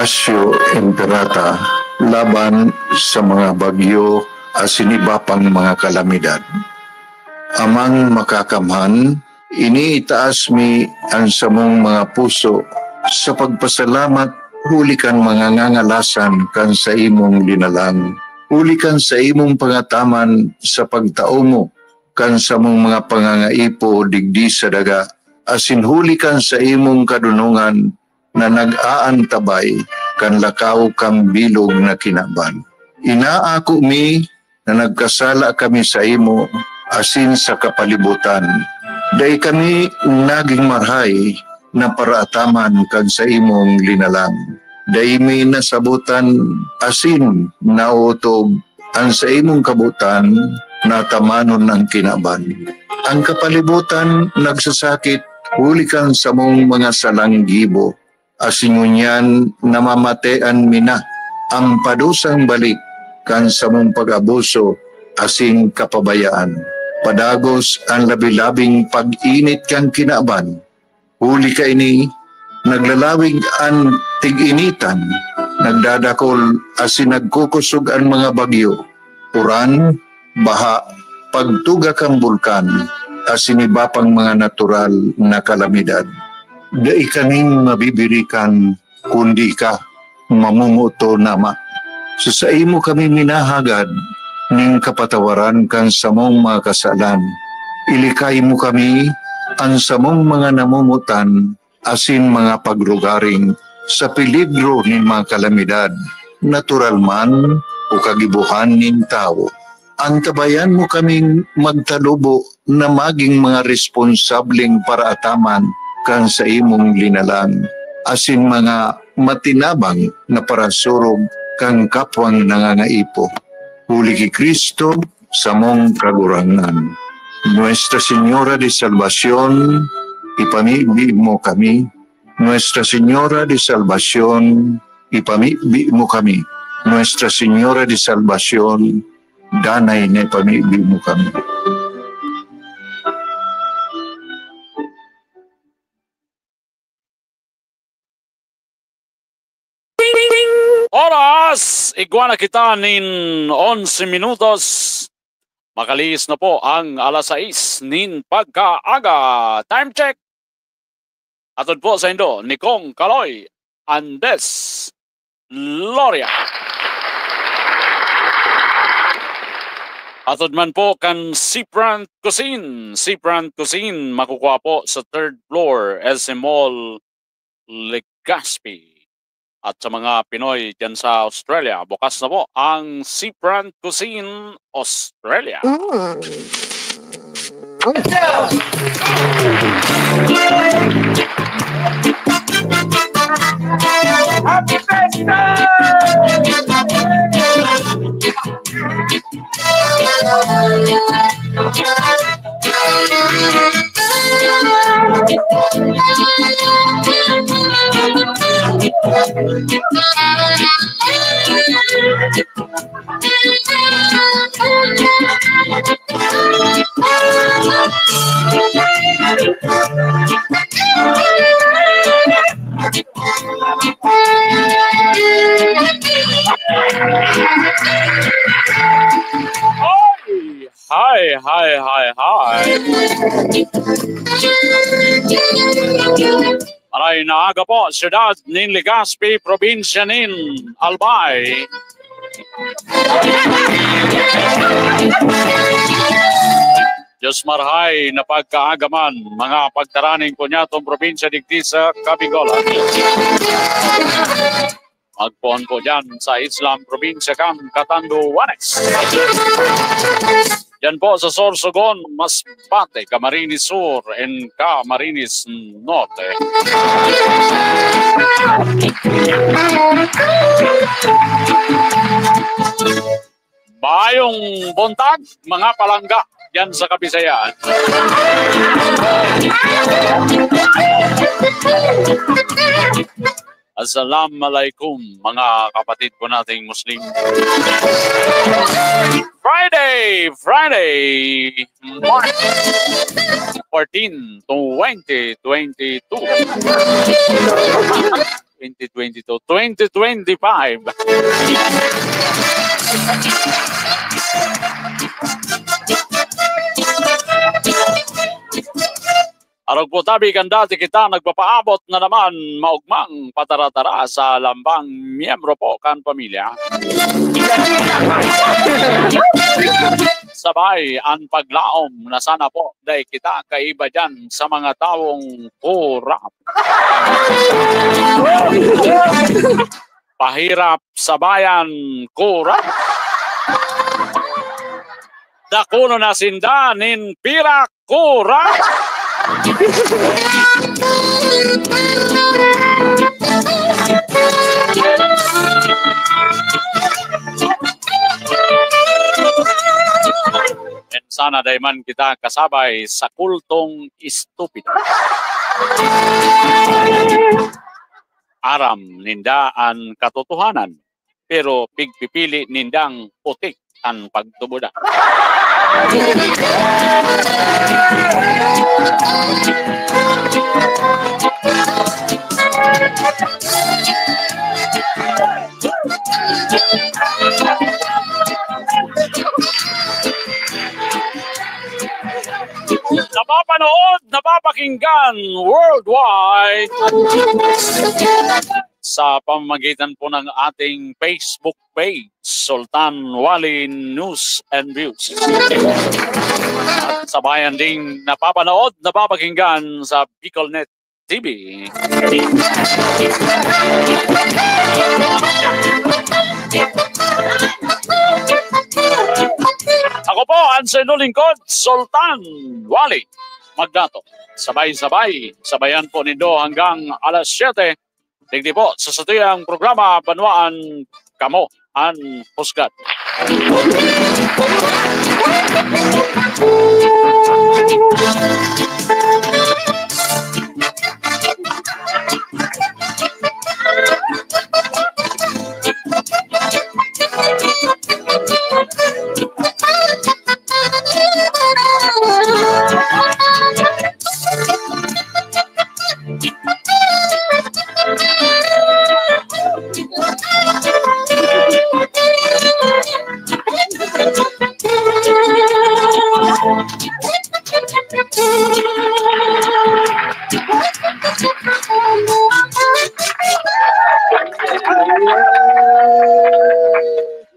Operasyon Imperata laban sa mga bagyo asin iba pang mga kalamidad. Amang makakamhan, iniitaas mi ang samong mga puso sa pagpasalamat, huli kan mga ngangalasan kan sa imong linalang. Huli kan sa imong pangataman sa pagtao mo, kan sa mong mga pangangaipo digdi sa daga, asin huli kan sa imong kadunungan na nag-aantabay kan lakaw kang bilog na kinaban. Inaako mi na nagkasala kami sa imo asin sa kapalibutan. Dahil kami naging marhay na paraataman kan sa imong linalang. Dahil may nasabutan asin nautob ang sa imong kabutan na tamanon ng kinaban. Ang kapalibutan nagsasakit huli kang sa mong mga salanggibo. Asingunyan namamatean mina ang padusang balik kan sa mong pag-abuso asing kapabayaan. Padagos ang labi-labing pag-init kang kinaban. Huli ka ini, naglalawig ang tig-initan, nagdadakol asin nagkukusog ang mga bagyo. Uran, baha, pagtuga kang bulkan, asin iba pang mga natural na kalamidad. Dai kaning mabibirikan kundi ka mamunguto nama. Sa imo kami minahagad ning kapatawaran kan samong mga kasalan. Ilikay mo kami ang samong mga namumutan asin mga pagrugaring sa peligro ni mga kalamidad, natural man o kagibuhan ning tao. Antabayan mo kaming magtalubo na maging mga responsableng paraataman kan sa imong linalang, asin mga matinabang na parasurog kang kapwang nangangaipo. Huli ki Kristo sa mong kagurangan. Nuestra Señora de Salvación, ipamibi mo kami. Nuestra Señora de Salvación, ipamibi mo kami. Nuestra Señora de Salvación, danay na ipamibi mo kami. Oras! Iguana kita nin 11 minutos. Makalis na po ang alas 6 nin pagkaaga. Time check! Atod po sa Indo, Nikong Kaloy, Andes, Loria. Atod man po kan Seafront Cuisine. Seafront Cuisine makukuha po sa 3rd floor SM Mall, Legazpi. At sa mga Pinoy dyan sa Australia, bukas na po ang Seafront Cuisine Australia. Happy birthday! Hi. Maray na aga po, siyudad nin Legazpi, probinsya nin Albay. Diyos marhay na pagkaagaman, mga pagtaraning po niya itong probinsya digdi sa Cabigolan. Magpuan po dyan sa Islam probinsya kang Catanduanes. Yan po sa Sorsogon, Masbate, Camarines Sur, and Camarines Norte. Bayong buntag, mga palangga, yan sa Kabisayaan. Assalamualaikum mga kapatid ko nating Muslim. Friday, March 14, 2022. 2022, 2025. Arog po tabi kanda ti kita nagpapaabot na naman maugmang pataratara sa lambang miyembro po kan pamilya. Sabay ang paglaom na sana po dahil kita kaiba dyan sa mga taong kurap. Pahirap sa bayan kurap. Dakuno na sindanin pirak kurap. And sana dayman kita kasabay sa kultong istupido. Aram ninda ang katotohanan, pero pigpipili nindang putik ang pagtubuda. Napapanood, napapakinggan worldwide sa pamamagitan po ng ating Facebook page, Sultan Wali News and Views. At sabayan ding napapanood, napapakinggan sa BicolNet TV. Ako po, ang sinulingkod, Sultan Wali Magdato. Sabay-sabay, sabayan po nindo hanggang alas 7. Digdi po sa satuyang programa Banwaan Kamo ang Husgat.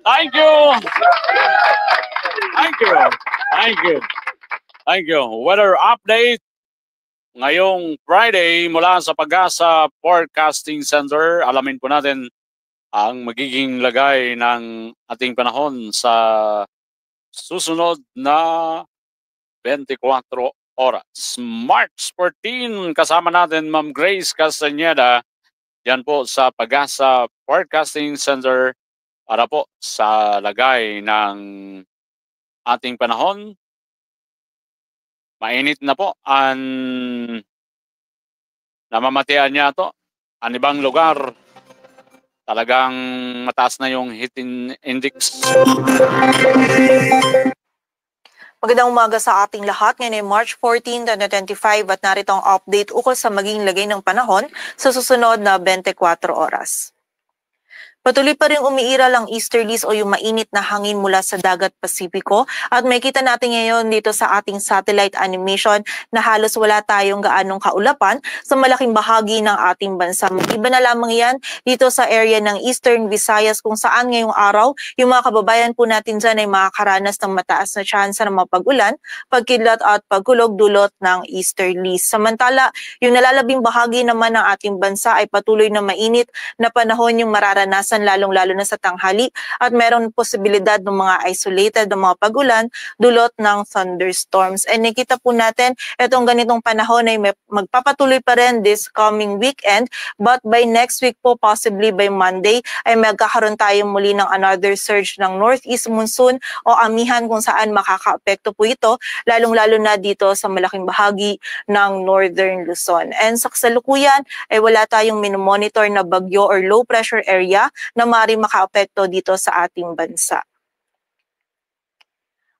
Thank you. Thank you. Thank you. Thank you. Weather update ngayong Friday mula sa Pag-asa Forecasting Center. Alamin po natin ang magiging lagay ng ating panahon sa susunod na 24 oras. March 14, kasama natin Ma'am Grace Castañeda. Yan po sa Pag-asa Forecasting Center para po sa lagay ng ating panahon. Mainit na po ang namamatian niya to. Ang ibang lugar, talagang mataas na yung heat index. Magandang umaga sa ating lahat. Ngayon ay March 14, 2025 at narito ang update ukol sa magiging lagay ng panahon sa susunod na 24 oras. Patuloy pa rin umiiral ang easterlies o yung mainit na hangin mula sa dagat Pasipiko at makita natin ngayon dito sa ating satellite animation na halos wala tayong gaanong kaulapan sa malaking bahagi ng ating bansa. Iba na lamang yan dito sa area ng Eastern Visayas kung saan ngayong araw yung mga kababayan po natin dyan ay makakaranas ng mataas na tsansa ng mapag-ulan, pagkidlat at pagkulog dulot ng easterlies. Samantala, yung nalalabing bahagi naman ng ating bansa ay patuloy na mainit na panahon yung mararanasan lalong-lalo na sa tanghali at meron posibilidad ng mga isolated ng mga pag-ulan dulot ng thunderstorms. And nakita po natin itong ganitong panahon ay magpapatuloy pa rin this coming weekend but by next week po, possibly by Monday, ay magkakaroon tayo muli ng another surge ng northeast monsoon o amihan kung saan makaka-apekto po ito lalong-lalo na dito sa malaking bahagi ng northern Luzon. And sa kasalukuyan ay wala tayong minomonitor na bagyo or low pressure area na maaaring makaapekto dito sa ating bansa.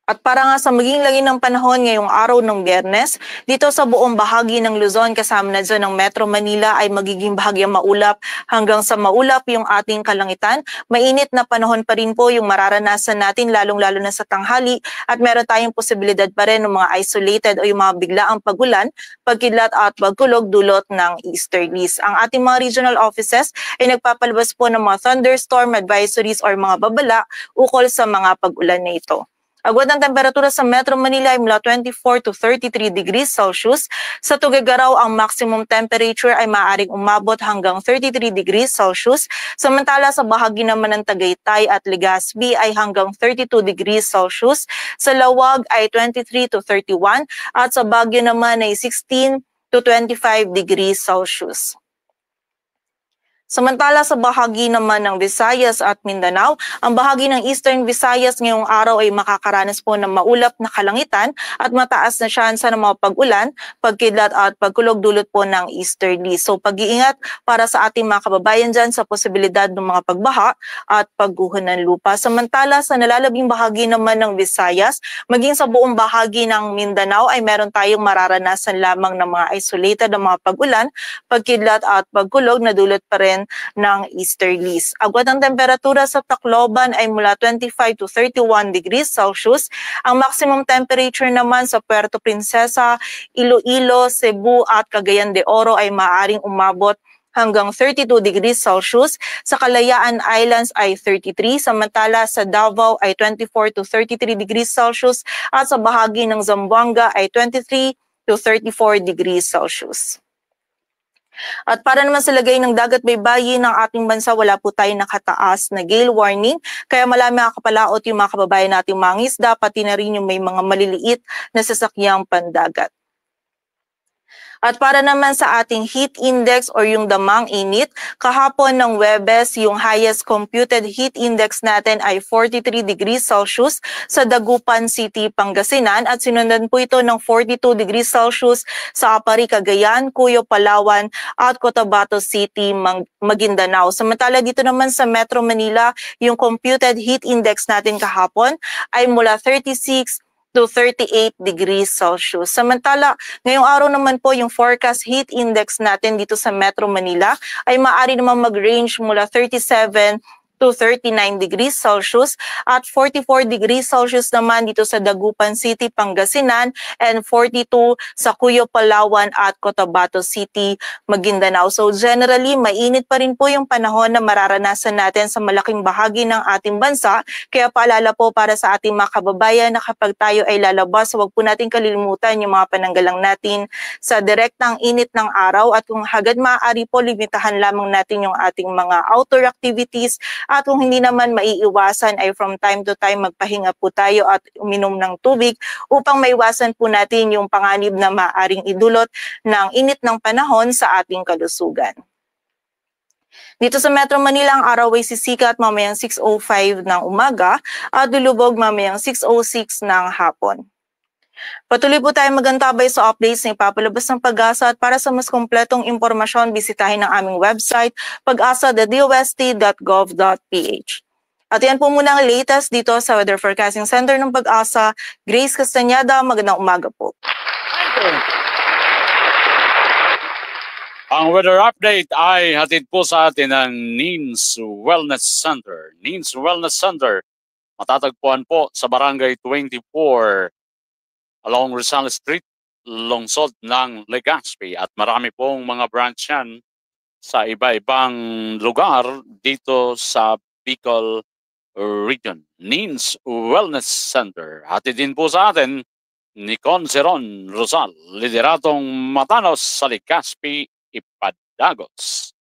At para nga sa maging lagi ng panahon ngayong araw ng Biyernes, dito sa buong bahagi ng Luzon kasama na dyan ng Metro Manila ay magiging bahagyang maulap hanggang sa maulap yung ating kalangitan. Mainit na panahon pa rin po yung mararanasan natin lalong-lalo na sa tanghali at meron tayong posibilidad pa rin ng mga isolated o yung mga biglaang pagulan, pagkidlat at pagkulog dulot ng easterlies. Ang ating mga regional offices ay nagpapalabas po ng mga thunderstorm advisories or mga babala ukol sa mga pagulan na ito. Agwat ng temperatura sa Metro Manila ay mula 24 to 33 degrees Celsius. Sa Tuguegarao, ang maximum temperature ay maaaring umabot hanggang 33 degrees Celsius. Samantala sa bahagi naman ng Tagaytay at Legazpi ay hanggang 32 degrees Celsius. Sa Lawag ay 23 to 31 at sa Baguio naman ay 16 to 25 degrees Celsius. Samantala sa bahagi naman ng Visayas at Mindanao, ang bahagi ng Eastern Visayas ngayong araw ay makakaranas po ng maulap na kalangitan at mataas na tsansa ng mga pag-ulan, pagkidlat at pagkulog dulot po ng easterly. So pag-iingat para sa ating mga kababayan dyan sa posibilidad ng mga pagbaha at pagguho ng lupa. Samantala sa nalalabing bahagi naman ng Visayas, maging sa buong bahagi ng Mindanao ay meron tayong mararanasan lamang ng mga isolated na mga pag-ulan, pagkidlat at pagkulog na dulot pa rin ng easterlies. Agwat ng temperatura sa Tacloban ay mula 25 to 31 degrees Celsius. Ang maximum temperature naman sa Puerto Princesa, Iloilo, Cebu at Cagayan de Oro ay maaaring umabot hanggang 32 degrees Celsius. Sa Kalayaan Islands ay 33, samantala sa Davao ay 24 to 33 degrees Celsius at sa bahagi ng Zamboanga ay 23 to 34 degrees Celsius. At para naman sa lagay ng dagat baybayin ng ating bansa, wala po tayong nakataas na gale warning. Kaya malami makakapalaot yung mga kababayan nating mangisda, pati na rin yung may mga maliliit na sasakyang pandagat. At para naman sa ating heat index or yung damang init, kahapon ng Webes, yung highest computed heat index natin ay 43 degrees Celsius sa Dagupan City, Pangasinan at sinundan po ito ng 42 degrees Celsius sa Apari, Cagayan, Cuyo, Palawan at Cotabato City, Maguindanao. Samantala dito naman sa Metro Manila, yung computed heat index natin kahapon ay mula 36 to 38 degrees Celsius. Samantala, ngayong araw naman po yung forecast heat index natin dito sa Metro Manila ay maaari naman mag-range mula 37 to 39 degrees Celsius at 44 degrees Celsius naman dito sa Dagupan City, Pangasinan and 42 sa Cuyo, Palawan at Cotabato City, Maguindanao. So generally, mainit pa rin po yung panahon na mararanasan natin sa malaking bahagi ng ating bansa. Kaya paalala po para sa ating mga kababayan na kapag tayo ay lalabas, huwag po natin kalilimutan yung mga pananggalang natin sa direktang init ng araw at kung hagad maaari po, limitahan lamang natin yung ating mga outdoor activities. At kung hindi naman maiiwasan ay from time to time magpahinga po tayo at uminom ng tubig upang maiwasan po natin yung panganib na maaaring idulot ng init ng panahon sa ating kalusugan. Dito sa Metro Manila, ang araw ay sisikat mamayang 6:05 ng umaga at lulubog mamayang 6:06 ng hapon. Patuloy po tayong magantabay sa updates na ipapalabas ng Pag-asa at para sa mas kompletong impormasyon, bisitahin ang aming website pag-asa.dost.gov.ph. At yan po muna ang latest dito sa Weather Forecasting Center ng Pag-asa. Grace Castañeda, magandang umaga po. Ang weather update ay hatid po sa atin ng Nins Wellness Center. Nins Wellness Center, matatagpuan po sa Barangay 24 along Rizal Street, lungsod ng Legazpi. At marami pong mga branch yan sa iba-ibang lugar dito sa Bicol Region. Nins Wellness Center. Hatid din po sa atin ni Conceron Rosal, lideratong Matanos sa Legazpi, Ipadagos.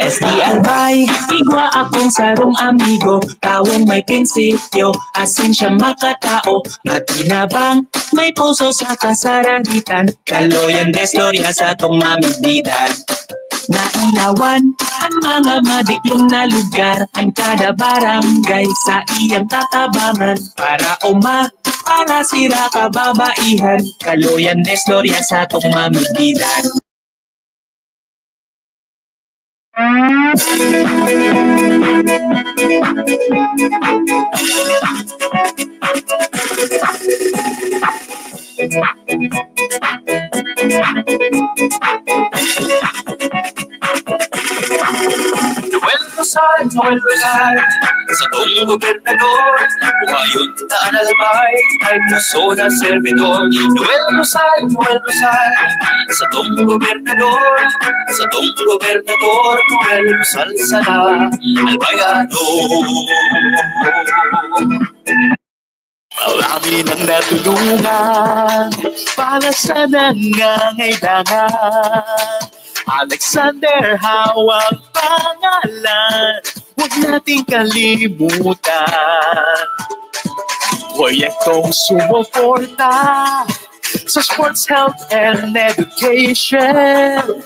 SDLY, igwa akong sarong amigo, tawong may prinsipyo, asin siya makatao, matinabang, may puso sa kasaranitan, kaloyan destorya sa tong mamigdidan. Nailawan ang mga madiklong na lugar, ang kada barangay sa iyang tatabangan, para Palasira kababaihan, kaloyan destorya sa tong mamigilan. Noel Rosal, sa tong gobernador, umayon na analbay, ay puso na servidor. Noel Rosal, sa tong gobernador, Noel Rosal sana, albayano. Marami nang natulungan para sa nangangailangan. Alexander Hawang pangalan, huwag nating kalimutan. Proyektong sumuporta sa sports, health, and education.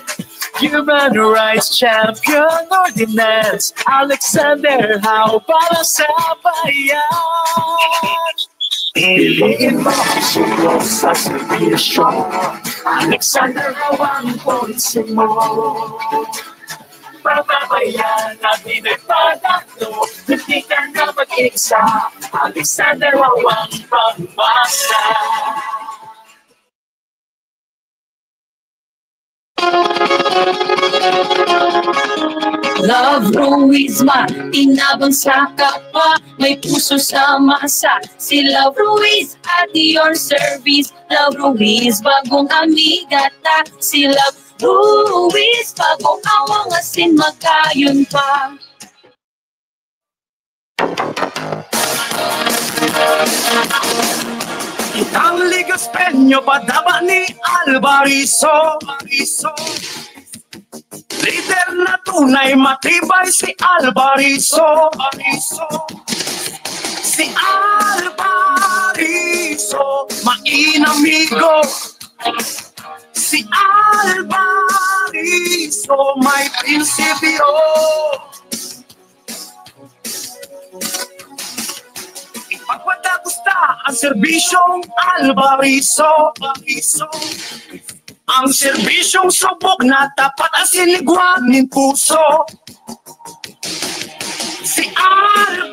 Human Rights Champion Ordinance, Alexander Howe para sa bayan. Piliin mo siguro sa servisyo, Alexander Howe ang polisin mo. Papabayan natin ay panalo, hindi ka na mag-isa, Alexander Howe ang pangmasa. Love Ruizma, tinabang sa kapwa, may puso sa masa. Si Love Ruiz at your service. Love Ruiz, bagong amigata. Si Love Ruiz, bagong awang asin magkayon pa. Itang ligas penyo padaba ni Alvarizo. Leader na tunay matibay si Alvarizo. Si Alvarizo, mainamigo. Si Alvarizo, may prinsipyo. Ipagpadagusta ang serbisyong Alvarizo. Ang serbisyong subok na tapat ang sinigwanin puso. Si Alvarizo,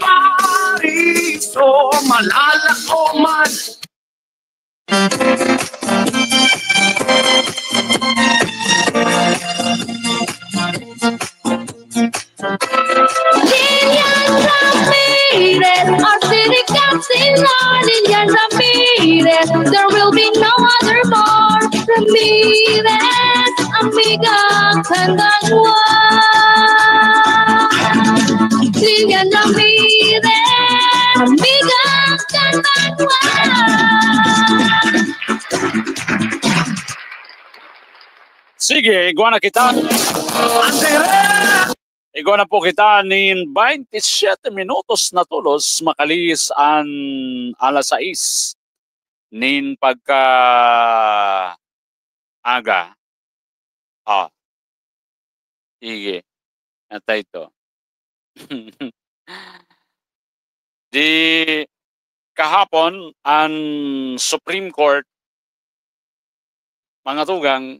malalako man. Lilian Ramirez, our city councilor, Lilian Ramirez, there will be no other more. Ramirez, amiga, kandangwa. Lilian Ramirez, amiga, kandangwa. Sige, iguana kita. Iguana po kita nin 27 minutos na tulos makalis ang alas 6 nin pagka aga. Sige. Nata ito. Di kahapon ang Supreme Court mga tugang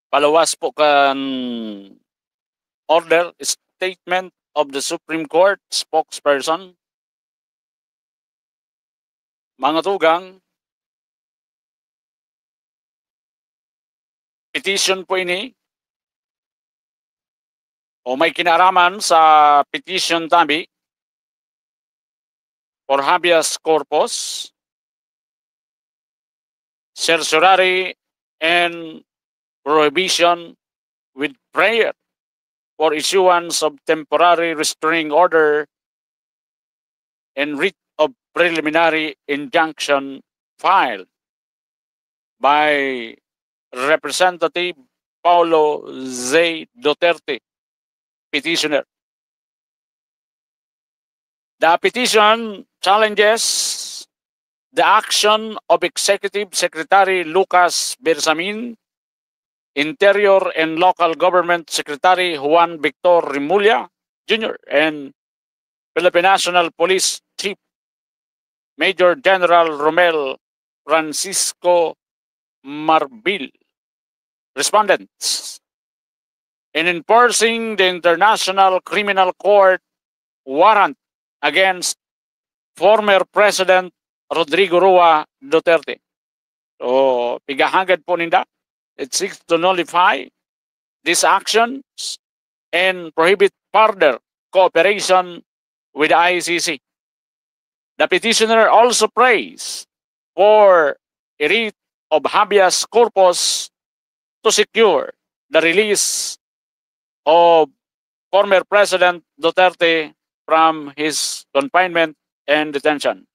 palawas po kan order statement of the Supreme Court spokesperson. Mga tugang, petition po ini o may kinaraman sa petition tabi for habeas corpus, certiorari, and prohibition with prayer for issuance of temporary restraining order and writ of preliminary injunction filed by Representative Paulo Z. Duterte, petitioner. The petition challenges the action of Executive Secretary Lucas Bersamin Interior and Local Government Secretary Juan Victor Rimulya Jr. and Philippine National Police Chief Major General Romel Francisco Marbil. Respondents. In enforcing the International Criminal Court warrant against former President Rodrigo Roa Duterte. So, pigahagad po ninda. It seeks to nullify these actions and prohibit further cooperation with the ICC. The petitioner also prays for a writ of habeas corpus to secure the release of former President Duterte from his confinement and detention.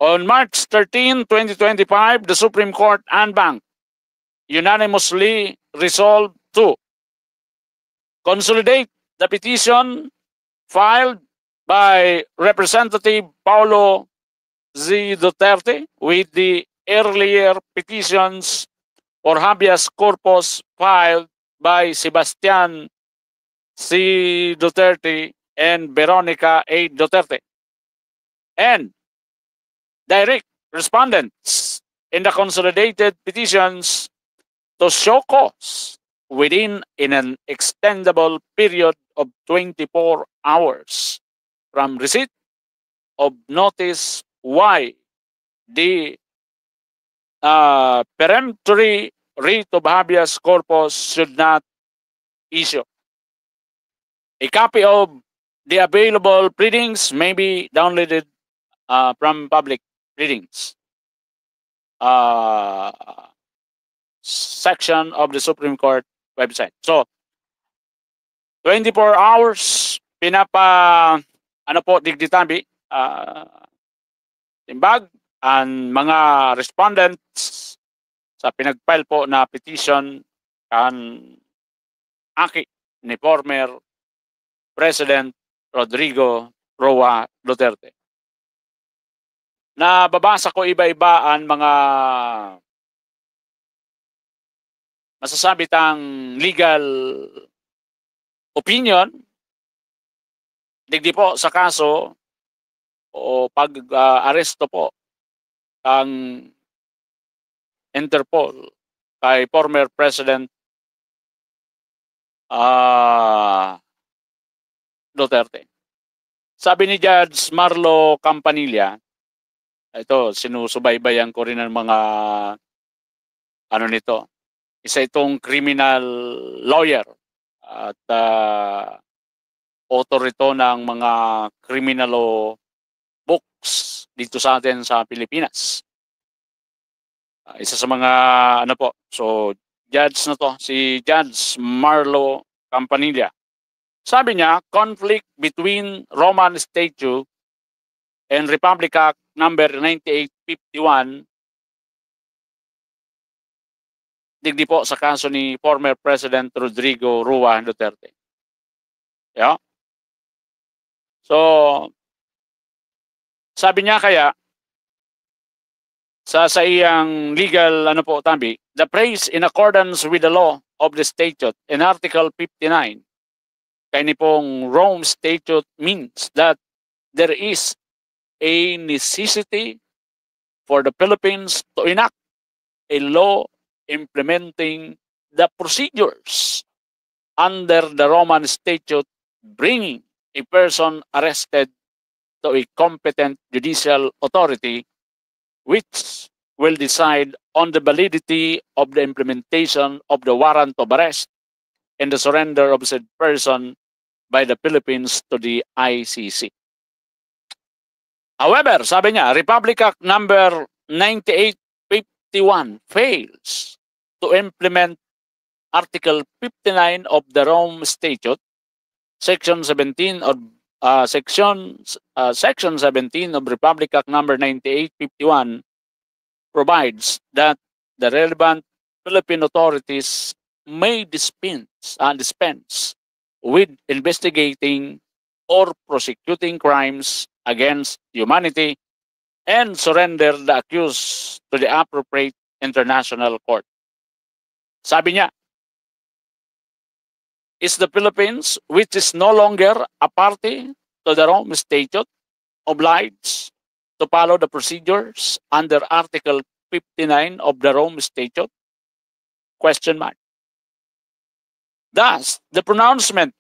On March 13, 2025, the Supreme Court en banc unanimously resolved to consolidate the petition filed by Representative Paulo Z. Duterte with the earlier petitions for habeas corpus filed by Sebastian C. Duterte and Veronica A. Duterte, and direct respondents in the consolidated petitions to show cause within an extendable period of 24 hours from receipt of notice why the peremptory writ of habeas corpus should not issue. A copy of the available pleadings may be downloaded from public pleadings section of the Supreme Court website. So, 24 hours digditabi timbag ang mga respondents sa pinagfile po na petition kan aki ni former President Rodrigo Roa Duterte. Nababasa ko iba-iba ang mga masasabi tang legal opinion digdi po sa kaso o pag-aresto po ang Interpol kay former President Duterte. Sabi ni Judge Marlo Campanilla, ito, sinusubaybayan ko rin ng mga ano nito. Isa itong criminal lawyer at author ito ng mga criminal law books dito sa atin sa Pilipinas. Isa sa mga ano po, so judge na to, si Judge Marlo Campanilla. Sabi niya, conflict between Roman Statute and Republic Act number 9851 digdi po sa kaso ni former President Rodrigo Roa Duterte. Yeah. So, sabi niya kaya sa iyang legal ano po tabi, the praise in accordance with the law of the statute in Article 59 kay ni pong Rome Statute means that there is a necessity for the Philippines to enact a law implementing the procedures under the Roman Statute, bringing a person arrested to a competent judicial authority which will decide on the validity of the implementation of the warrant of arrest and the surrender of said person by the Philippines to the ICC. However, sabi niya, Republic Act number 9851 fails to implement Article 59 of the Rome Statute, Section 17 of Section 17 of Republic Act number 9851 provides that the relevant Philippine authorities may dispense with investigating or prosecuting crimes against humanity and surrender the accused to the appropriate international court. Sabi niya, is the Philippines, which is no longer a party to the Rome Statute, obliged to follow the procedures under Article 59 of the Rome Statute? Question mark. Thus, the pronouncement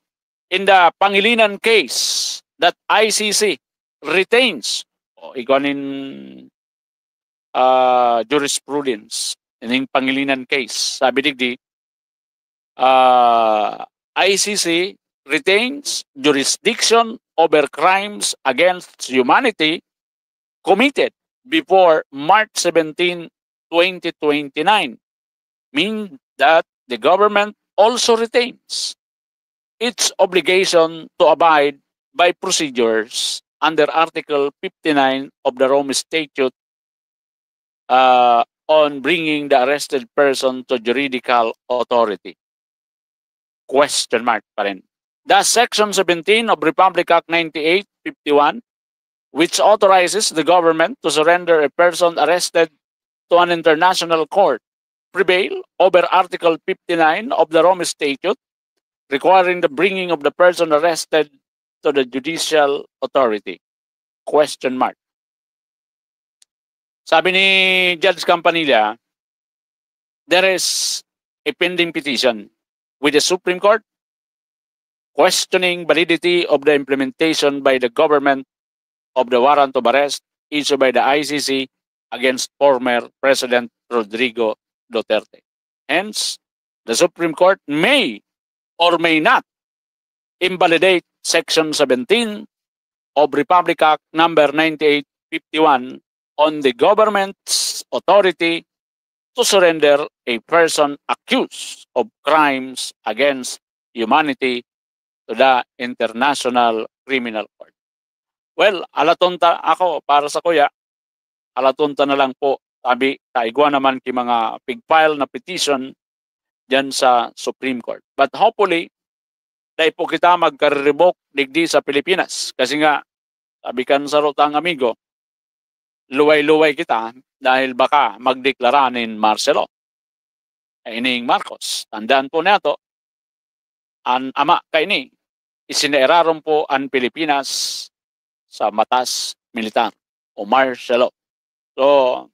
in the Pangilinan case that ICC retains, ikanin jurisprudence, in Pangilinan case, sabi digdi, ICC retains jurisdiction over crimes against humanity committed before March 17, 2029, mean that the government also retains its obligation to abide by procedures under Article 59 of the Rome Statute on bringing the arrested person to juridical authority. Question mark pa rin. Thus, Section 17 of Republic Act 98-51, which authorizes the government to surrender a person arrested to an international court, prevail over Article 59 of the Rome Statute, requiring the bringing of the person arrested to the judicial authority. Question mark. Sabi ni Judge Campanilla, there is a pending petition with the Supreme Court questioning validity of the implementation by the government of the warrant of arrest issued by the ICC against former President Rodrigo Duterte. Hence, the Supreme Court may or may not invalidate Section 17 of Republic Act number 98-51 on the government's authority to surrender a person accused of crimes against humanity to the International Criminal Court. Well, alatunta ako para sa kuya, alatunta na lang po tabi kaigwa naman ki mga pig-file na petition dyan sa Supreme Court. But hopefully, dahil po kita magka-revoke digdi sa Pilipinas. Kasi nga, sabi kan sa rotang amigo, luway-luway kita dahil baka magdeklaranin Marcelo. Ining Marcos. Tandaan po nato, ang ama kaini, isineeraron po ang Pilipinas sa matas militar o Marcelo. So,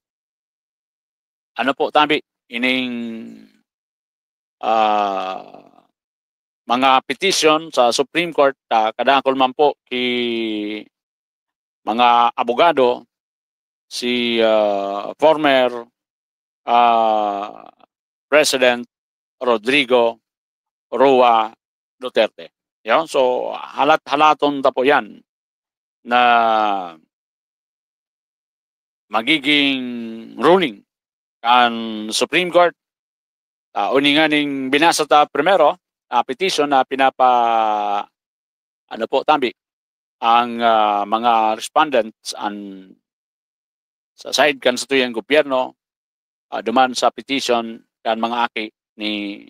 ano po tabi, ining mga petition sa Supreme Court, kadakol man po ki mga abogado, si former President Rodrigo Roa Duterte. Yan. So, halat-halaton ta po yan na magiging ruling ang Supreme Court. Uninganing binasa ta primero, petition na ano po tabi, ang mga respondents sa side kan sa tuyang gobyerno, duman sa petition kan mga aki ni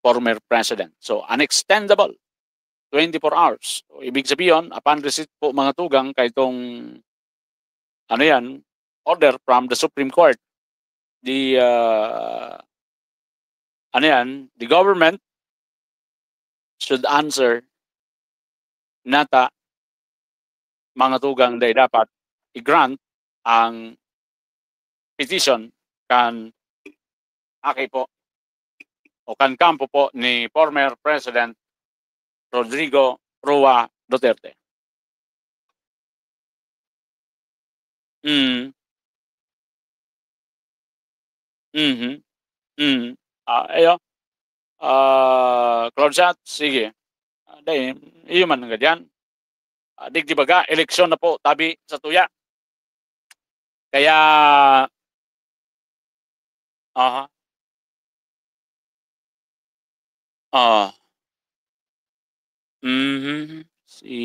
former president. So, unextendable, 24 hours. So, ibig sabihin, upon receipt po mga tugang kay itong ano yan, order from the Supreme Court, the the government should answer nata mga tugang day dapat i-grant ang petition kan aki po o kan kampo po ni former President Rodrigo Roa Duterte. Cloud chat, sige. Dahil, iyo man nga dyan. Digdi baga, eleksyon na po tabi sa tuya. Kaya, si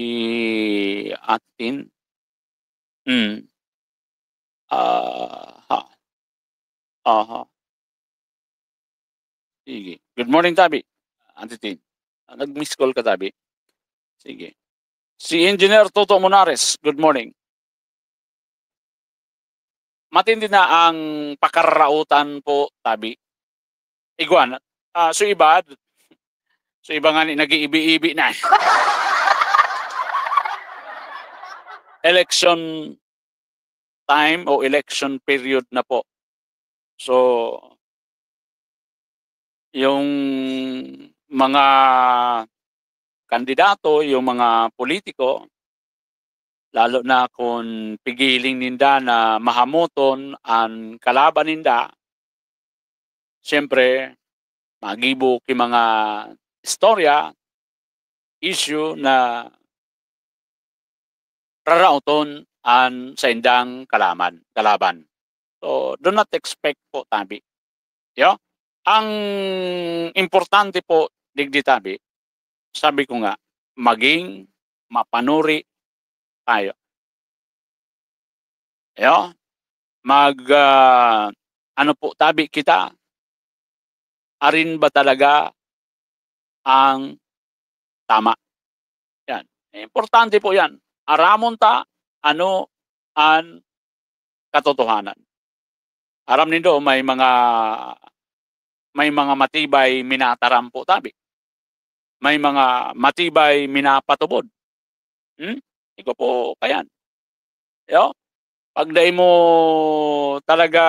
Atin, sige. Good morning, Tabi. Antitin. Nag-miss call ka, Tabi. Sige. Si Engineer Toto Monares, good morning. Matindi na ang pakarautan po, Tabi. iguan. So iba nga ni nag-iibi-ibi na. Election time o election period na po. So yung mga kandidato, yung mga politiko, lalo na kung pigiling ninda na mahamuton ang kalaban ninda, siyempre, magibo ki mga istorya, issue na rarauton an sa indang kalaban. So, do not expect po tabi. Yo? Ang importante po, digdi tabi, sabi ko nga, maging mapanuri tayo. Yo? Ano po tabi kita, arin ba talaga ang tama? Yan. Importante po yan. Aramon ta, ano ang katotohanan. Aram nindo, may mga matibay minataram po tabi. May mga matibay minapatubod. Iko po kayan. Yo? Pagday mo talaga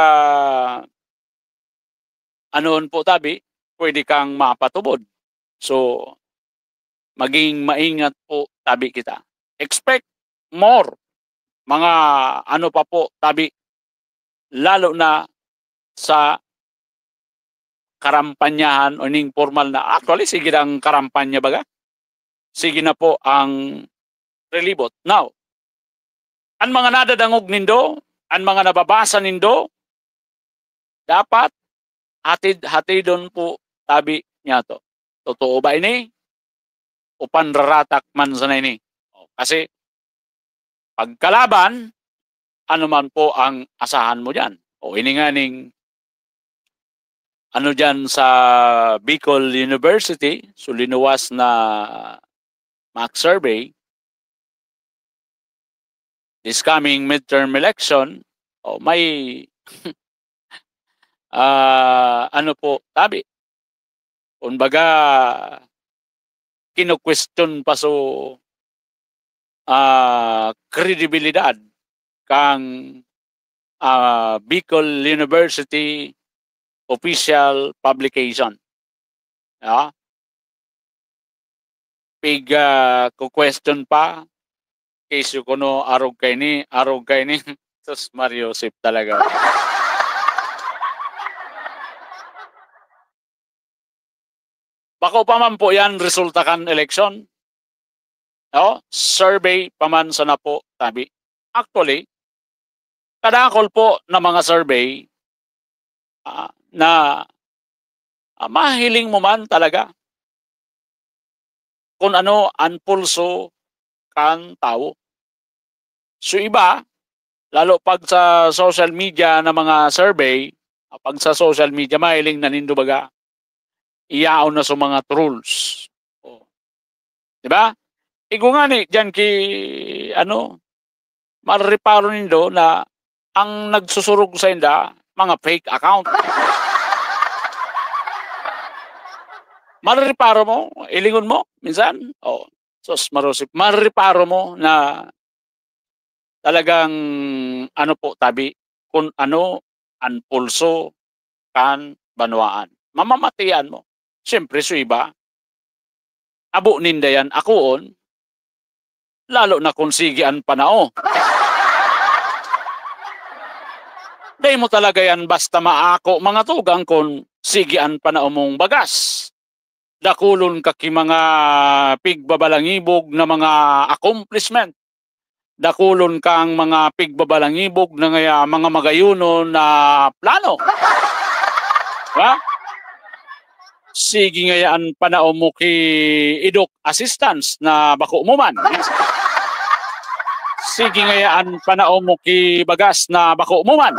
anoon po tabi, pwede kang mapatubod. So, maging maingat po tabi kita. Expect more. Mga ano pa po tabi, lalo na sa karampanyahan o ning formal na. Actually, sige ang karampanya baga. Sige na po ang relibot. Now, ang mga nadadangog nindo, ang mga nababasa nindo, dapat hatidon po tabi niya to. Totoo ba ini? O panraratak man sa ini? Kasi pagkalaban, ano man po ang asahan mo dyan. O ini nga ning ano dyan sa Bicol University, so linuwas na mock survey, this coming midterm election, may ano po tabi. Kumbaga, kino-question pa so kredibilidad kang Bicol University official publication. Yeah. Pig ko-question pa case ko no arog kay ni sus Mario Sip talaga. Bako pa man po yan resulta kan election. Survey pa man sana po tabi. Actually, kadakol po na mga survey na mahiling mo man talaga kung ano ang pulso kan tao. So iba, lalo pag sa social media na mga survey, pag sa social media mahiling na nindo baga, iyaw na sa mga trolls. Diba? Igo nga ni, dyan mariparo nindo na ang nagsusurog sa inda, mga fake account. Mariparo mo, ilingon mo, minsan, sos marusip, mariparo mo na talagang, ano po, tabi, kung ano, ang pulso, kan banwaan. Mamamatian mo. Siyempre, so iba, abo ninda yan, akoon, lalo na kung sige ang panao. Day mo talaga yan basta maako mga tugang kung sige ang panao mong bagas. Dakulon kaki mga pigbabalangibog na mga accomplishment. Dakulon kang mga pigbabalangibog na mga magayuno na plano. Diba? Sige ngayaan panao mo ki idok assistance na bako mo man. Sige ngayaan panao mo ki bagas na bako mo man.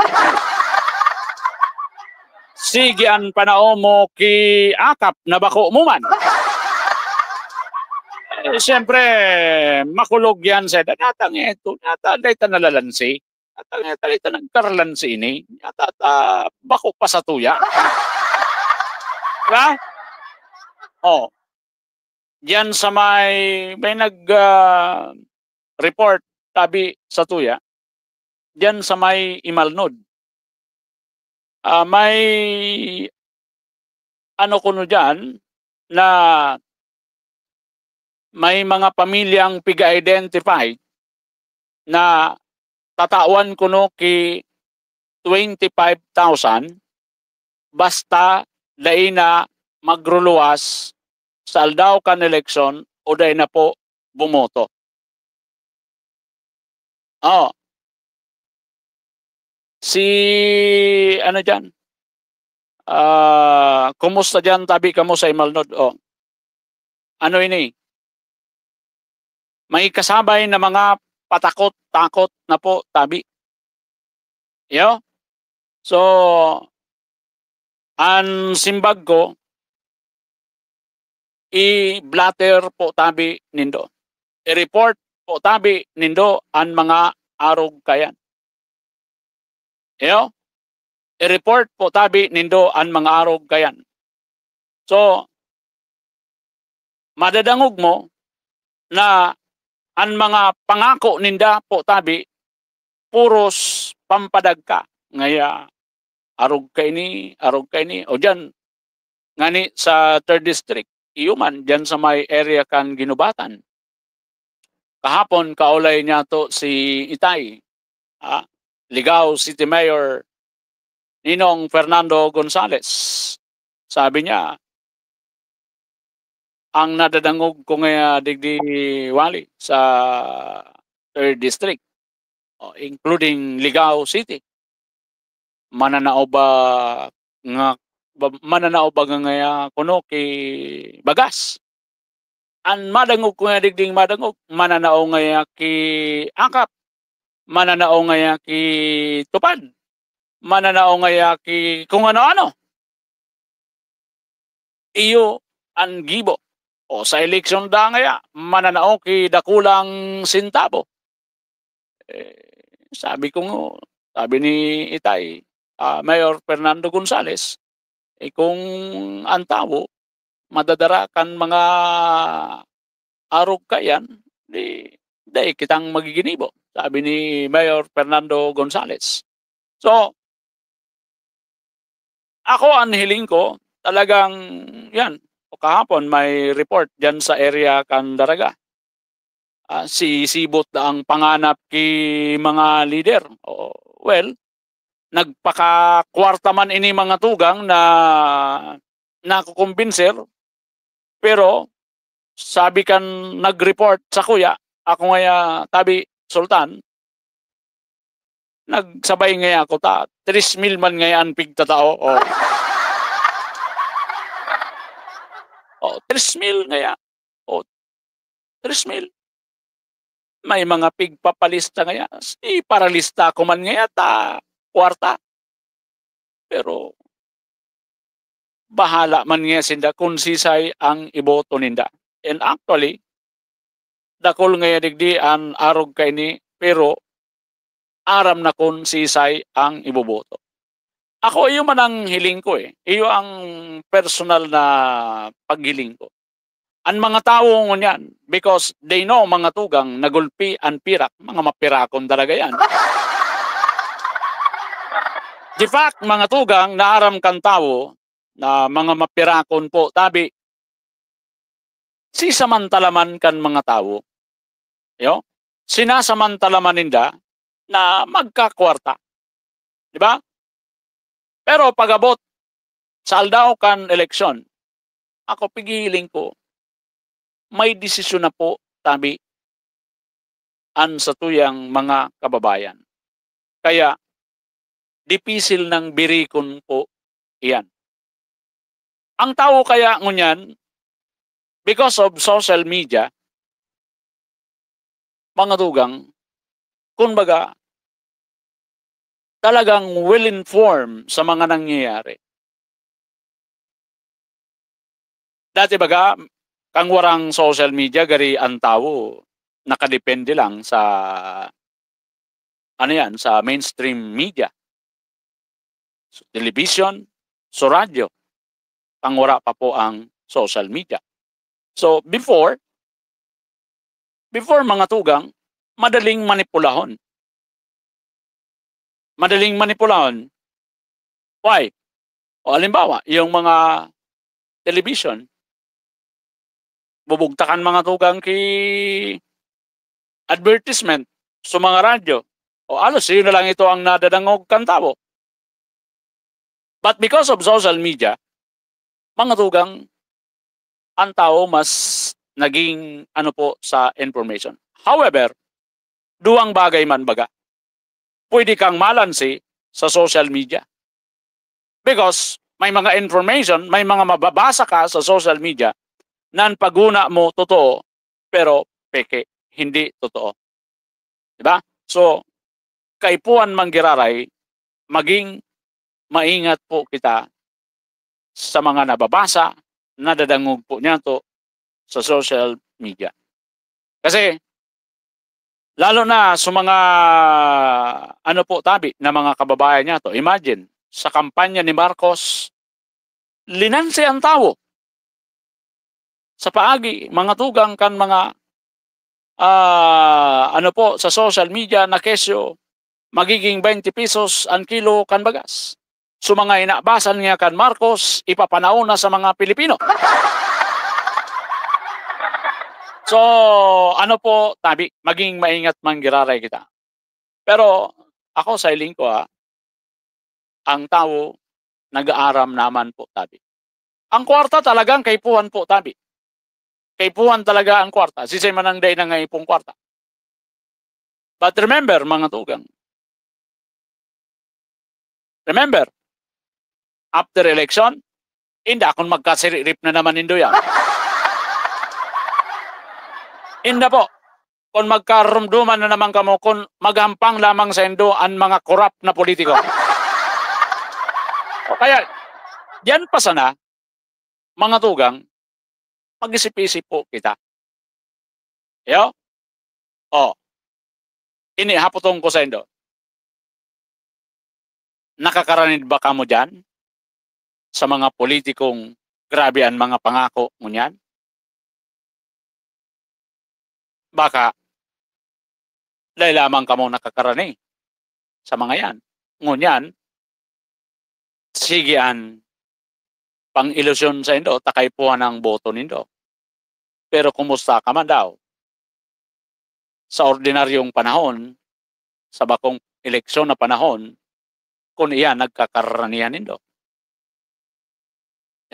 Sige an panao mo ki akap na bako mo man. Siyempre, makulog yan sa datang ito. Natay ta nalalansi. Datang ito nagkarlansi ini. Bako pa sa tuya. ba? Oh, diyan sa may nag report tabi sa tuya, diyan sa may Imalnod. May ano kuno diyan na may mga pamilyang piga-identify na tatawan kuno ki 25,000 basta dai na magruluwas sa aldaw kan eleksyon o dai na po bumoto. Oh. Si ano diyan? Kumusta diyan tabi kamo sa Imalnod? Oh. Ano ini? May kasabay na mga patakot-takot na po tabi. Yo? So, ang simbag ko, i-blatter po tabi nindo. I-report po tabi nindo ang mga arog kayan. Yo? I-report po tabi nindo ang mga arog kayan. So, madadangog mo na ang mga pangako ninda po tabi puros pampadagka. Ngaya arog kay ni, o diyan ngani sa 3rd district, iuman diyan sa may area kan Ginubatan. Kahapon kaulay niya to si Itay, Ligao City Mayor Ninong Fernando Gonzales. Sabi niya, ang nadadangog ko nga digdi wali sa 3rd district, including Ligao City. Mananao ba nga kuno kay Bagas? An madangog ko nga digding madangog, mananao nga ki Akap, mananao nga ki Tupad, mananao nga ki kung ano-ano. Iyo ang gibo. O sa eleksyon da ngaya, mananao ki dakulang sintabo. Sabi ni Itay, Mayor Fernando Gonzales, kung ang tao, madadara kan mga arog kayan, di kitang magiginibo. Sabi ni Mayor Fernando Gonzales. So, ako ang hiling ko, talagang yan, kahapon may report dyan sa area kan Daraga. Si Sibot na ang panganap ki mga leader. Well, nagpaka-kwarta man ini mga tugang na nakukumbinser, pero sabi kan nag-report sa kuya, ako nga tabi Sultan, nagsabay nga ako 3,000 man nga ang pigtatao. 3,000 nga 3,000. May mga pigpapalista nga paralista ko man nga kwarta. Pero bahala man nga sinda kung sisay ang iboto ninda. And actually, dakol nga digdi ang arog kay ni, pero aram na kung sisay ang iboboto. Ako, iyo man ang hiling ko Iyo ang personal na paghiling ko. Ang mga tao ngunyan, because they know mga tugang nagulpi ang pirak, mga mapirakon talaga yan. The fact, mga tugang, naaram kan tao na mga mapirakon po, tabi, sisamantalaman kan mga tao, sinasamantalaman ninda na magkakwarta. Di ba? Pero pag-abot sa aldaw kan eleksyon, ako pigiling ko, may desisyon na po, tabi, an sa tuyang mga kababayan. Kaya, dipisil ng birikon po iyan. Ang tao kaya ngunyan, because of social media, mga tugang, kumbaga, talagang well-informed sa mga nangyayari. Dati baga, kang warang social media, gari ang tao, nakadepende lang sa, sa mainstream media. So, television, so radyo. pangwara pa po ang social media. So before mga tugang, madaling manipulahon. Madaling manipulahon. Why? O halimbawa, yung mga television, bubugtakan mga tugang kay advertisement sa mga radyo. O alos, yun na lang ito ang nadadangog kan tao. But because of social media, mga tugang, ang tao mas naging ano po sa information. However, duwang bagay man baga, pwede kang malansi sa social media. Because may mga information, may mga mababasa ka sa social media na ang paguna mo totoo, pero peke, hindi totoo. Diba? So, kaipuan manggiraray, maging maingat po kita sa mga nababasa, nadadangog po niya to sa social media. Kasi, lalo na sa mga ano po tabi na mga kababayan niya to, imagine, sa kampanya ni Marcos, linansi ang tao. Sa paagi, mga tugang kan mga ano po sa social media na kesyo magiging 20 pesos ang kilo kan bagas. So mga inabasan niya kan Marcos, ipapanao na sa mga Pilipino. So ano po tabi, maging maingat manggiraray kita. Pero ako sa iling ko ang tao nag-aaram naman po tabi. Ang kwarta talagang kaipuhan po tabi. Kaipuhan talaga ang kwarta. Sisay manangday na ngay pong kwarta. But remember, mga tugang. Remember, after election, hindi akong magkasirip na naman nindo yan. Hindi po. Kung magkarumduman na naman kamo, kung magampang lamang sa indo ang mga korap na politiko. O kaya, yan pa sana, mga tugang, mag-isip-isip po kita. Yo? O, ini hapotong ko sa indo. Nakakaranig ba ka mo dyan? Sa mga politikong grabe ang mga pangako mo niyan? Baka, dahil lamang ka mo nakakarani sa mga yan. Ngunyan, sige ang pang-ilusyon sa indo, takaypuan ang boto nindo. Pero kumusta ka man daw? Sa ordinaryong panahon, sa bakong eleksyon na panahon, kung iyan nagkakaranihan nindo.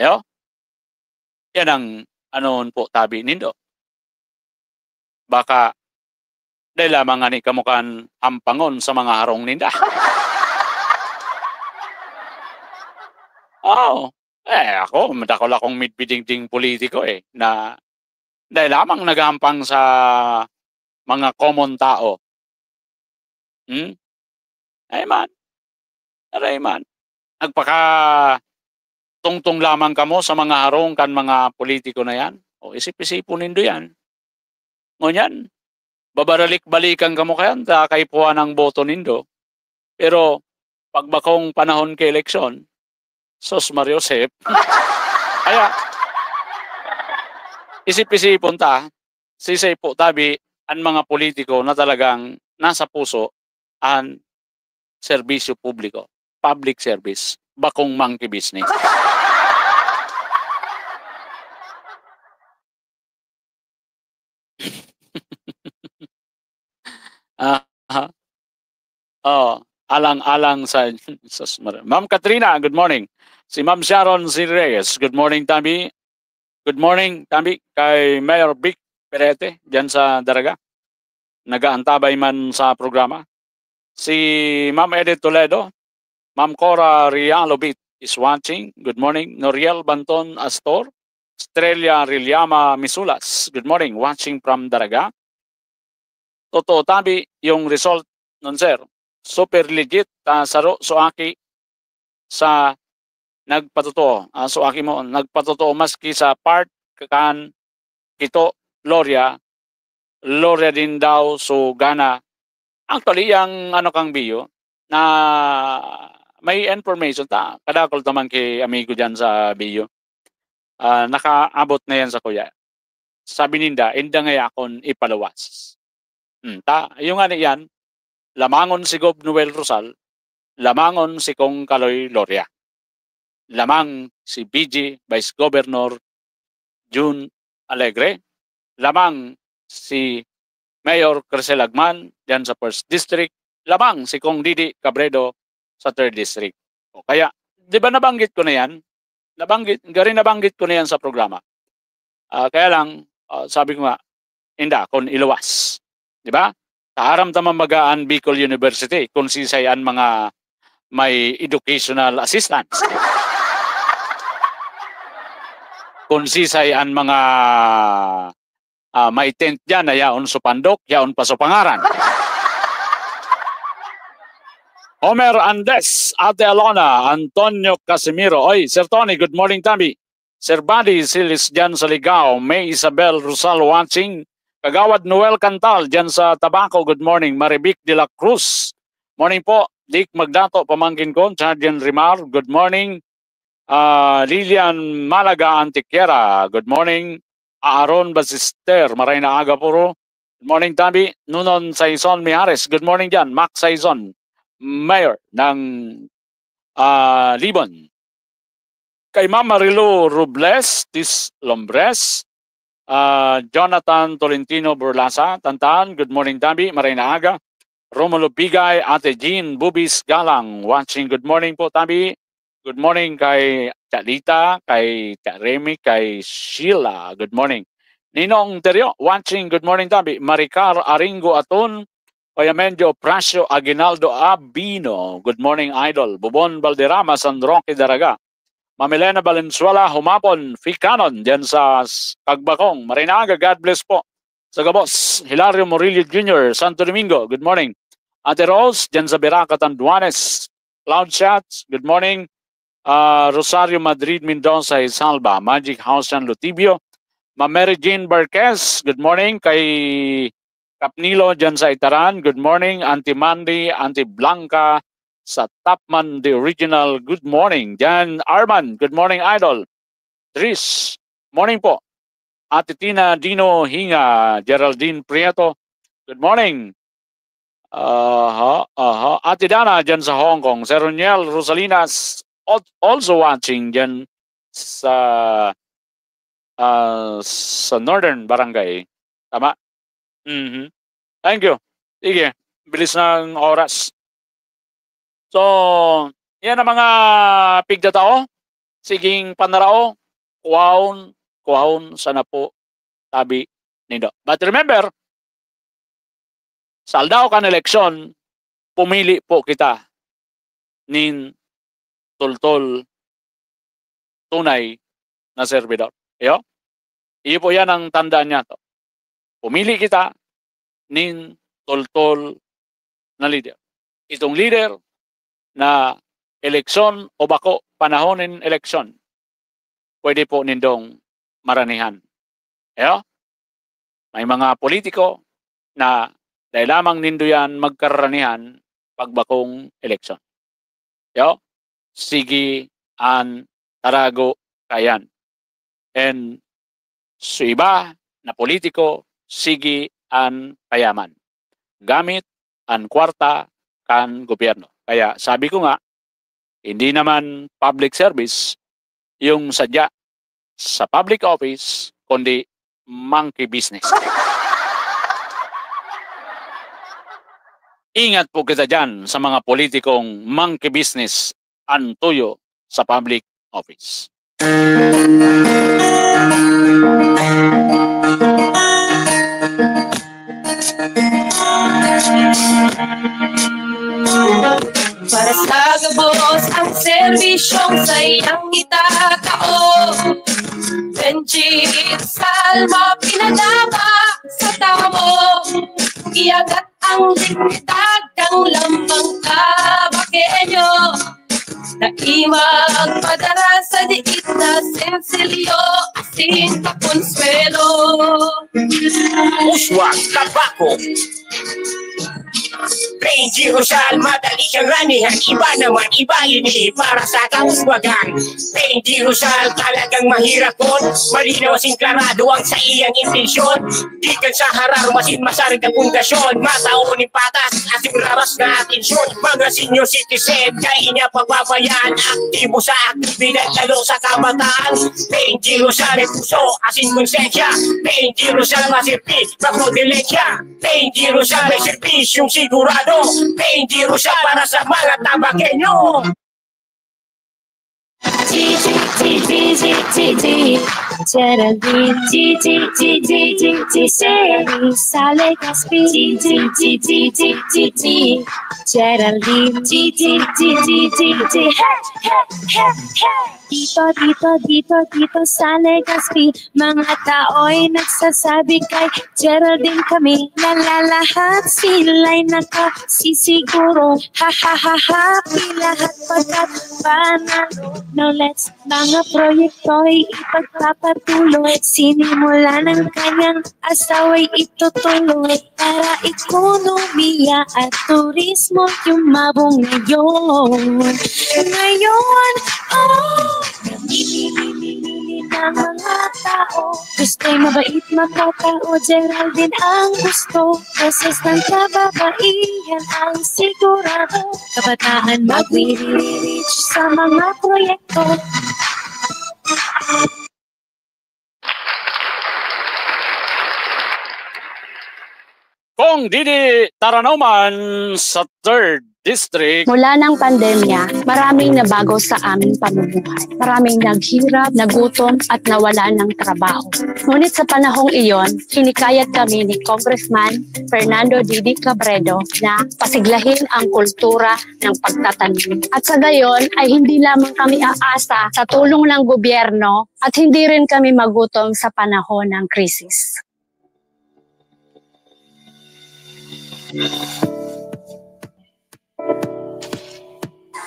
Yo? Yan ang anon po tabi nindo. Baka dahil lamang ani kamukan ampangon sa mga harong ninda. Oh, ako, madakol akong midbiding politiko na dahil lamang nagahampang sa mga common tao. Ay man, nagpaka tungtong lamang kamo sa mga harong kan mga politiko na yan. O isip-isipon nindo yan. Ngunyan, babaralik-balikan kamo kayan ta kaipuan ang boto nindo. Pero pagbakong panahon kay eleksyon, sos Mariosep, kaya isip-isipon ta, sisay po tabi ang mga politiko na talagang nasa puso ang serbisyo publiko, public service, bakong monkey business. Alang-alang sa Ma'am Katrina, good morning. Si Ma'am Sharon C. Reyes, good morning Tabi. Good morning Tabi kay Mayor Vic Perete diyan sa Daraga. Nagaantabay man sa programa. Si Ma'am Edith Toledo, Ma'am Cora Rialobit is watching. Good morning. Noriel Banton Astor, Estrella Riliama Misulas, good morning, watching from Daraga. Totoo tabi yung result nun sir. Super legit saro soaki sa nagpatotoo. Soaki mo nagpatotoo maski sa part kan kito Gloria din daw so gana. Actually yang ano kang bio na may information ta kadakol taman kay amigo diyan sa bio. nakaabot na yan sa kuya. Sabi ninda, inda nga akon ipaluwas. Yung ano yan, lamangon si Gob Noel Rosal, lamangon si Kong Kaloy Loria. Lamang si BG Vice Governor June Alegre. Lamang si Mayor Crisel Agman dyan sa 1st District. Lamang si Kong Didi Cabredo sa 3rd District. O kaya, di ba nabanggit ko na yan? Nabanggit ko na yan sa programa. Kaya lang, sabi ko nga, inda, kung iluwas. Di ba? Taaram tamang magaan Bicol University kung sisayan mga may educational assistants. Kung sisayan mga may tent dyan na yaon sa pandok, yaon pa sa pangaran. Homer Andes, Ate Alona, Antonio Casimiro. Oy, Sir Tony, good morning, Tabi. Sir Buddy Silis dyan sa Ligao. May Isabel Rosal watching. Kagawad Noel Cantal dyan sa Tabaco. Good morning. Maribic de la Cruz. Morning po. Dick Magdato, pamangkin ko. Sergeant Rimar. Good morning. Lilian Malaga Antiquera. Good morning. Aaron Basister. Maray na aga puro. Good morning, Tabi. Nunon Saison Mijares. Good morning dyan. Max Saison. Mayor ng Libon. Kay Ma'am Marilu Robles, Tis Lombres, Jonathan Tolentino Burlasa, Tantan, good morning Tabi, maray na aga. Romulo Bigay, Ate Jean Bubis Galang, watching, good morning po Tabi. Good morning kay Chalita, kay Remy, kay Sheila, good morning. Ninong Terio, watching, good morning Tabi. Maricar Aringo Aton, Oyamendio Prasio Aguinaldo Abino. Good morning, Idol. Bubon Valderrama, San Roque Daraga. Mamilena Valenzuela, Humapon, Ficanon, dyan sa Kagbakong. Marinaga, God bless po. Sa Gabos, Hilario Murillo Jr., Santo Domingo, good morning. Ate Rose, dyan sa Biraca, Tanduanes. Cloud Shots, good morning. Rosario Madrid Mendoza, Salva. Magic House San Lutibio. Ma Mary Jane Barquez, good morning. Kay Capnilo dyan sa Itaran, good morning. Auntie Mandy, Auntie Blanca sa Tapman, the original, good morning. Dyan Arman, good morning Idol. Tris, morning po. Ate Tina Dino Hinga, Geraldine Prieto, good morning. Ate Dana dyan sa Hong Kong. Sir Roniel Rosalinas also watching dyan sa Northern Barangay. Tama? Thank you. Sige, bilis ng oras. So, yan ang mga pigdatao. Siging panarao, kuhaon sana po Tabi nindo. But remember, sa aldao kan eleksyon, pumili po kita nin tultol tunay na servidor. Iyo po yan ang tandaan niya to. Pumili kita nin toltol na leader. Itong leader na eleksyon o bako panahonin eleksyon, pwede po nindong maranihan. May mga politiko na dahil lamang nindo yan magkaranihan pagbakong eleksyon. Sige an tarago kayan. And so iba na politiko, sige an payaman. Gamit an kwarta kan gobyerno. Kaya sabi ko nga, hindi naman public service yung sadya sa public office, kundi monkey business. Ingat po kita dyan sa mga politikong monkey business ang tuyo sa public office. Para sa gabos ang serbisyong sayang itatao. Benchit salmo pinadama sa tamo. Iagat ang dignidad kang lambang kabakenyo. Naimag padara sa diit na sensilyo, asin ka konsuelo. Uswag Tabaco. Benji Rosal, madali siyang ranihan. Iba naman, iba ini para sa kauswagan. Benji Rosal, talagang mahirap kon. Malinaw asing klarado ang sa iyang intensyon. Di kan sa harar, masin masarig ang pundasyon. Mataunin patas, asing raras na atensyon. Mga senior citizen, kaya niya pagbabayan. Aktibo sa aktibidad, lalo sa kabataan. Benji Rosal, may puso, asing konsensya. Benji Rosal, masirpi, makodilensya. Benji Rosal, may serpisyong sigurado. Benji Rosal, para sa mga tabakenyo. Sale Gaspi, Geraldine, dito sa Legazpi, mga tao'y nagsasabi kay Geraldine kami nalalahat, sila'y nakasisiguro, happy lahat pagkat panalo. Now let's mga proyekto'y ipagpapatuloy, sinimula ng kanyang asawa'y itutuloy para ekonomiya at turismo yumabong ngayon. Namimili ng mga tao, gusto'y mabait makatao, Geraldine ang gusto, proses ng kababaihan ang sigurado, kabataan mag-reach sa mga proyekto. Kung Didi Taranauman sa 3rd District. Mula ng pandemya, maraming nabago sa aming pamumuhay. Maraming naghirap, nagutom at nawala ng trabaho. Ngunit sa panahong iyon, hinikayat kami ni Congressman Fernando Didi Cabredo na pasiglahin ang kultura ng pagtatanim. At sa gayon ay hindi lamang kami aasa sa tulong ng gobyerno at hindi rin kami magutom sa panahon ng krisis.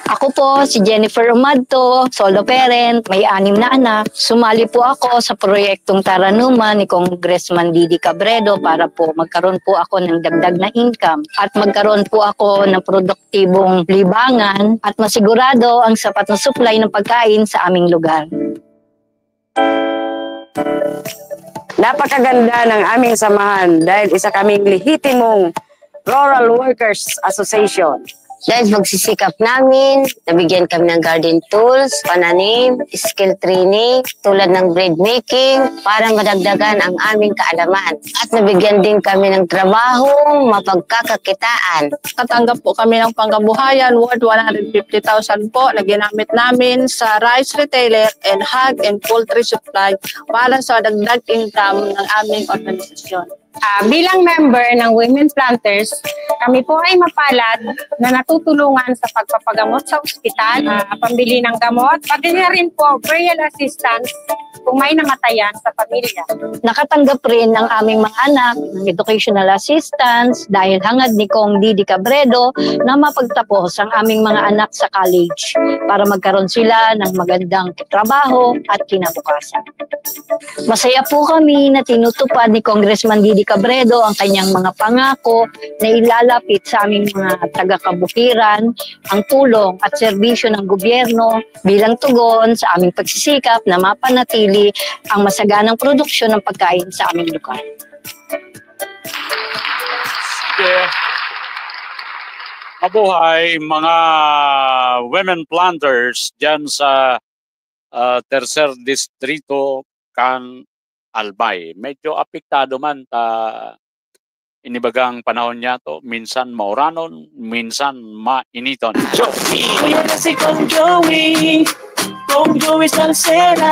Ako po si Jennifer Umadto, solo parent, may 6 na anak. Sumali po ako sa proyektong Taranuman ni Congressman Didi Cabredo para po magkaroon po ako ng dagdag na income at magkaroon po ako ng produktibong libangan at masigurado ang sapat na supply ng pagkain sa aming lugar. Napakaganda ng aming samahan dahil isa kaming lehitimong Rural Workers Association. Dahil magsisikap namin, nabigyan kami ng garden tools, pananim, skill training, tulad ng bread making, para madagdagan ang aming kaalaman. At nabigyan din kami ng trabaho, mapagkakakitaan. Katanggap po kami ng pangkabuhayan worth 150,000 po na ginamit namin sa rice retailer and hog and poultry supply para sa dagdag income ng aming organisasyon. Bilang member ng Women Planters, kami po ay mapalad na natutulungan sa pagpapagamot sa ospital, pambili ng gamot, pati na rin po burial assistance kung may namatayan sa pamilya. Nakatanggap rin ng aming mga anak ng educational assistance dahil hangad ni Kong Didi Cabredo na mapagtapos ang aming mga anak sa college para magkaroon sila ng magandang trabaho at kinabukasan. Masaya po kami na tinutupad ni Congressman Didi Cabredo ang kanyang mga pangako na ilalapit sa aming mga taga-kabukiran ang tulong at serbisyo ng gobyerno bilang tugon sa aming pagsisikap na mapanatili ang masaganang produksyon ng pagkain sa aming lugar. Sige. Mabuhay mga women planters dyan sa Tercer Distrito, Can Albay. Medyo apektado man ta inibagang panahon niya to. Minsan mauranon, minsan mainiton. Kuya na si Kong Joey Salceda,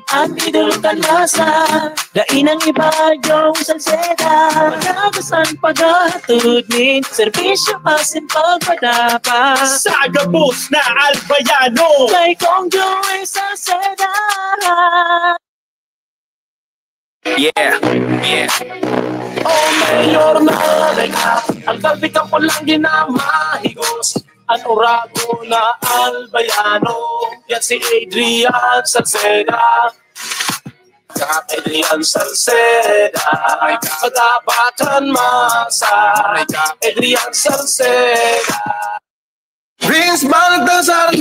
at idol ka nasa dain ang iba yung Salceda. Magabasan pagatod ni serbisyo asin pagpadapa Sa gabos na Albayano kay Kong Joey Salceda. Yeah. Oh, mayor na reka, ang kapitan ko lang ginamahigos. Ang orago na Albayano, yan si Adrian Salceda. Adrian Salceda, Magabatan Masa, Adrian Salceda. Vince Baltazar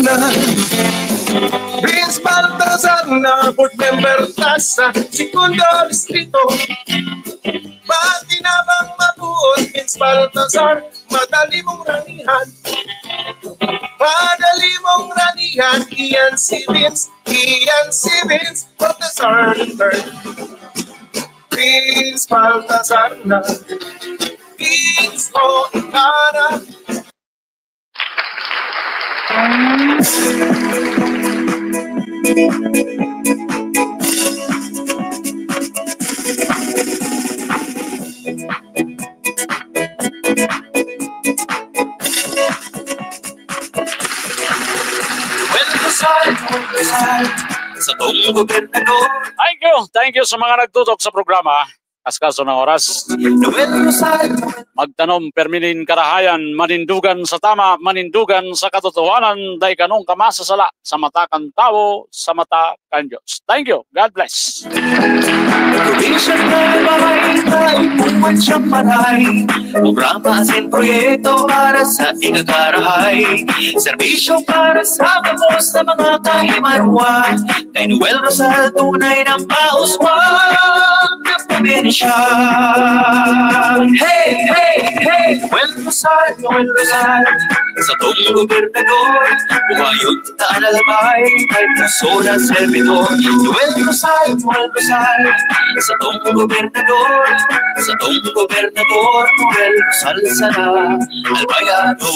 na board member tasa Segundo Distrito. Pati na bang mabuot Vince Baltazar, madali mong ranihan. Madali mong ranihan, iyan si Vince Baltazar III. Vince Baltazar na, Vince o Ikara. Sa buong gobernador. Thank you sa mga nagtutok sa programa. Askaso ng oras. Magtanom, perminin karahayan, manindugan sa tama, manindugan sa katotohanan, day kanong kamasasala, sa mata kan tao, sa mata kan Diyos. Thank you. God bless. Probinsya na bahay, taipuan siyang panay. Programa at proyekto para sa ikakarahay. Serbisyo para sa kapos na mga kahimarwa. Kay Noel Rosal, tunay ng pauswag na probinsya. Hey, hey, hey! Noel Rosal, sa tuong gobernador, bumayot taan alamay, kay puso na servidor. Noel Rosal, sa tuong gobernador, Noel Rosal sana, albayado.